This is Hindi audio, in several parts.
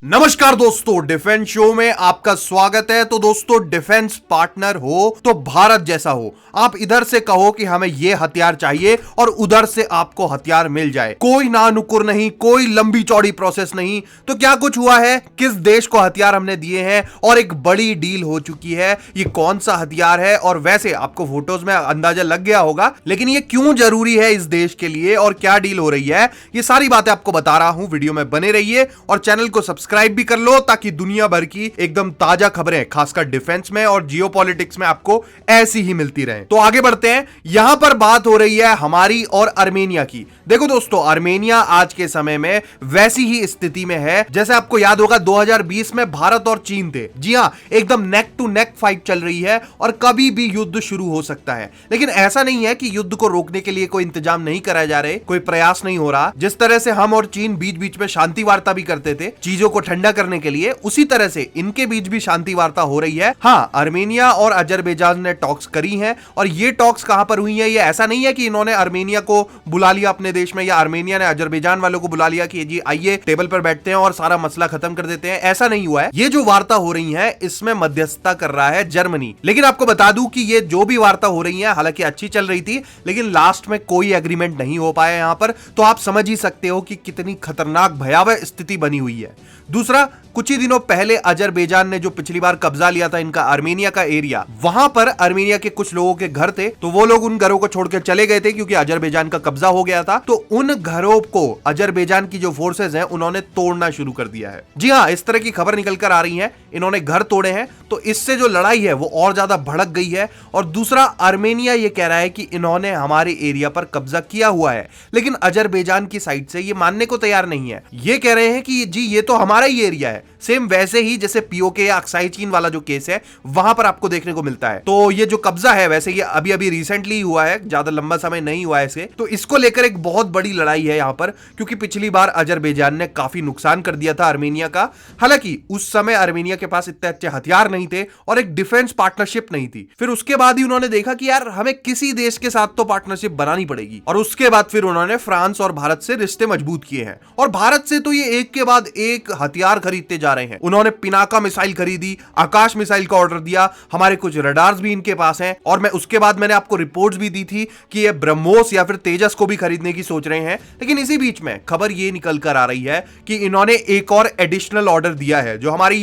नमस्कार दोस्तों, डिफेंस शो में आपका स्वागत है। तो दोस्तों, डिफेंस पार्टनर हो तो भारत जैसा हो। आप इधर से कहो कि हमें ये हथियार चाहिए और उधर से आपको हथियार मिल जाए। कोई नानुकुर नहीं, कोई लंबी चौड़ी प्रोसेस नहीं। तो क्या कुछ हुआ है, किस देश को हथियार हमने दिए हैं और एक बड़ी डील हो चुकी है। ये कौन सा हथियार है, और वैसे आपको फोटोज में अंदाजा लग गया होगा, लेकिन ये क्यों जरूरी है इस देश के लिए और क्या डील हो रही है, ये सारी बातें आपको बता रहा हूं। वीडियो में बने रहिए और चैनल को सब्सक्राइब भी कर लो ताकि दुनिया भर की एकदम ताजा खबरें, खासकर डिफेंस में और जियोपॉलिटिक्स में, आपको ऐसी ही मिलती रहे। तो आगे बढ़ते हैं। यहां पर बात हो रही है हमारी और अर्मेनिया की। देखो दोस्तों, अर्मेनिया आज के समय में वैसी ही स्थिति में है जैसे आपको याद होगा 2020 में भारत और चीन थे। जी हां, एकदम नेक टू नेक फाइट चल रही है और कभी भी युद्ध शुरू हो सकता है। लेकिन ऐसा नहीं है कि युद्ध को रोकने के लिए कोई इंतजाम नहीं कराए जा रहे, कोई प्रयास नहीं हो रहा। जिस तरह से हम और चीन बीच बीच में शांति वार्ता भी करते थे चीजों को ठंडा करने के लिए, उसी तरह से इनके बीच भी शांति वार्ता हो रही है। हाँ, अर्मेनिया और अजरबैजान ने टॉक्स करी हैं, और ये टॉक्स कहां पर हुई है, ये ऐसा नहीं है कि इन्होंने अर्मेनिया को बुला लिया अपने देश में, या अर्मेनिया ने अजरबैजान वालों को बुला लिया कि जी आइए टेबल पर बैठते हैं और सारा मसला खत्म कर देते हैं। ऐसा नहीं हुआ है। ये जो वार्ता हो रही है इसमें मध्यस्थता कर रहा है जर्मनी। लेकिन आपको बता दूं कि ये जो भी वार्ता हो रही है, हालांकि अच्छी चल रही थी, लेकिन लास्ट में कोई एग्रीमेंट नहीं हो पाया यहां पर। तो आप समझ ही सकते हो कि कितनी खतरनाक भयावह स्थिति बनी हुई है। दूसरा, कुछ ही दिनों पहले अजरबैजान ने जो पिछली बार कब्जा लिया था इनका अर्मेनिया का एरिया, वहां पर अर्मेनिया के कुछ लोगों के घर थे, तो वो लोग उन घरों को छोड़कर चले गए थे क्योंकि अजरबैजान का कब्जा हो गया था। तो उन घरों को अजरबैजान की जो फोर्सेस हैं उन्होंने तोड़ना शुरू कर दिया है। जी हां, इस तरह की खबर निकल कर आ रही है, इन्होंने घर तोड़े हैं। तो इससे जो लड़ाई है वो और ज्यादा भड़क गई है। और दूसरा, अर्मेनिया ये कह रहा है कि इन्होंने हमारे एरिया पर कब्जा किया हुआ है, लेकिन अजरबैजान की साइड से ये मानने को तैयार नहीं है। ये कह रहे हैं कि जी ये तो हमारा ही एरिया है, सेम वैसे ही जैसे पीओके या अक्साई चीन वाला जो केस है वहां पर आपको देखने को मिलता है। तो ये जो कब्जा है, वैसे ये अभी अभी रिसेंटली हुआ है, ज्यादा लंबा समय नहीं हुआ है इसे। तो इसको लेकर एक बहुत बड़ी लड़ाई है यहां पर, क्योंकि पिछली बार अजरबैजान ने काफी नुकसान कर दिया था अर्मेनिया का। हालांकि उस समय अर्मेनिया के पास इतने अच्छे हथियार नहीं थे और एक डिफेंस पार्टनरशिप नहीं थी। फिर उसके बाद ही उन्होंने देखा कि यार हमें किसी देश के साथ तो पार्टनरशिप बनानी पड़ेगी, और उसके बाद फिर उन्होंने फ्रांस और भारत से रिश्ते मजबूत किए हैं। और भारत से तो ये एक के बाद एक हथियार खरीदते जा रहे हैं। उन्होंने पिनाका मिसाइल खरीदी, आकाश मिसाइल का ऑर्डर दिया, हमारे कुछ रडार्स भी इनके पास हैं। और मैं उसके बाद मैंने आपको रिपोर्ट्स भी दी थी कि ये ब्रह्मोस या फिर तेजस को भी खरीदने की सोच रहे हैं। लेकिन इसी बीच में खबर ये निकल कर आ रही है कि इन्होंने एक और एडिशनल ऑर्डर दिया है। जो हमारी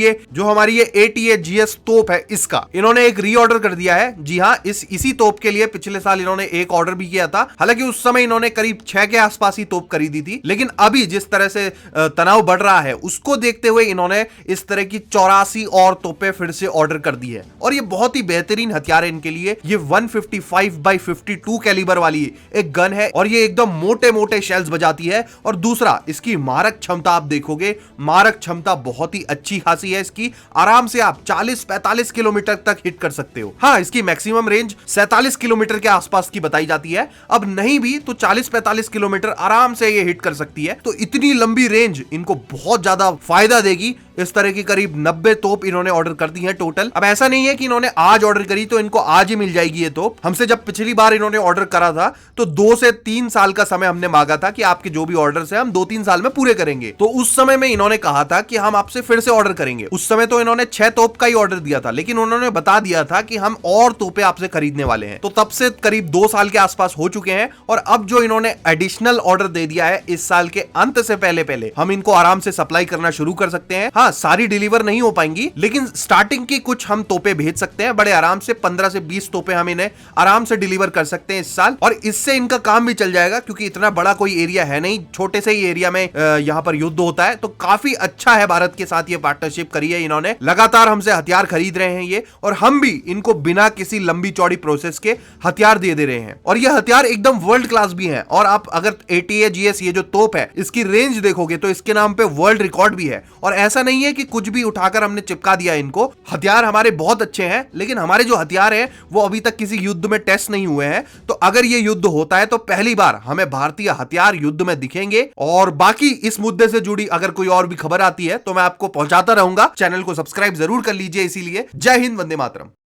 ये ATA-GS तोप है, इसका इन्होंने एक रीऑर्डर कर दिया है। जी हां, इसी तोप के लिए पिछले साल इन्होंने एक ऑर्डर भी किया था। हालांकि उस समय इन्होंने करीब 6 के आसपास ही तोप खरीदी थी, लेकिन अभी जिस तरह से तनाव बढ़ रहा है उसको देखते हुए इन्होंने इस तरह की 84 और तोपें फिर से ऑर्डर कर दी है। और ये बहुत ही बेहतरीन हथियार है इनके लिए। ये 155x52 कैलिबर वाली एक गन है, और ये एकदम मोटे मोटे शेल्स बजाती है। और दूसरा, इसकी मारक क्षमता आप देखोगे, मारक क्षमता बहुत ही अच्छी खासी है इसकी। आराम से आप 40-45 किलोमीटर तक हिट कर सकते हो। हाँ, इसकी मैक्सिमम रेंज 47 किलोमीटर के आसपास की बताई जाती है। अब नहीं भी तो 40-45 किलोमीटर आराम से ये हिट कर सकती है। तो इतनी लंबी रेंज इनको बहुत ज्यादा फायदा देगी। इस तरह की करीब 90 तोप इन्होंने ऑर्डर कर दी है टोटल। अब ऐसा नहीं है कि इन्होंने आज ऑर्डर करी तो इनको आज ही मिल जाएगी ये तोप। हमसे जब पिछली बार इन्होंने ऑर्डर करा था तो 2 से 3 साल का समय हमने मांगा था कि आपके जो भी ऑर्डर्स हैं हम 2-3 साल में पूरे करेंगे। तो उस समय में इन्होंने कहा था कि हम आपसे फिर से ऑर्डर करेंगे। उस समय तो इन्होंने 6 तोप का ही ऑर्डर दिया था, लेकिन उन्होंने बता दिया था कि हम और तोपे आपसे खरीदने वाले हैं। तो तब से करीब 2 साल के आसपास हो चुके हैं, और अब जो इन्होंने एडिशनल ऑर्डर दे दिया है इस साल के अंत से पहले हम इनको आराम से सप्लाई करना शुरू कर सकते हैं। हाँ, सारी डिलीवर नहीं हो पाएंगी, लेकिन स्टार्टिंग की कुछ हम तोपे भेज सकते हैं बड़े आराम से। 15 से 20 तोपे हम इन्हें आराम से डिलीवर कर सकते हैं इस साल, और इससे इनका काम भी चल जाएगा क्योंकि इतना बड़ा कोई एरिया है नहीं, छोटे से ही एरिया में यहां पर युद्ध होता है। तो काफी अच्छा है, भारत के साथ ये पार्टनरशिप करी है इन्होंने। लगातार हमसे हथियार खरीद रहे हैं ये, और हम भी इनको बिना किसी लंबी चौड़ी प्रोसेस के हथियार दे रहे हैं। और ये हथियार एकदम वर्ल्ड क्लास भी है। और आप अगर ATA-GS ये जो तोप है इसकी रेंज देखोगे तो इसके नाम पे वर्ल्ड रिकॉर्ड भी है। और ऐसा नहीं है कि कुछ भी उठाकर हमने चिपका दिया इनको। हथियार हमारे बहुत अच्छे हैं, लेकिन हमारे जो हथियार हैं वो अभी तक किसी युद्ध में टेस्ट नहीं हुए हैं। तो अगर ये युद्ध होता है तो पहली बार हमें भारतीय हथियार युद्ध में दिखेंगे। और बाकी इस मुद्दे से जुड़ी अगर कोई और भी खबर आती है तो मैं आपको पहुंचाता रहूंगा। चैनल को सब्सक्राइब जरूर कर लीजिए। इसीलिए जय हिंद, वंदे मातरम।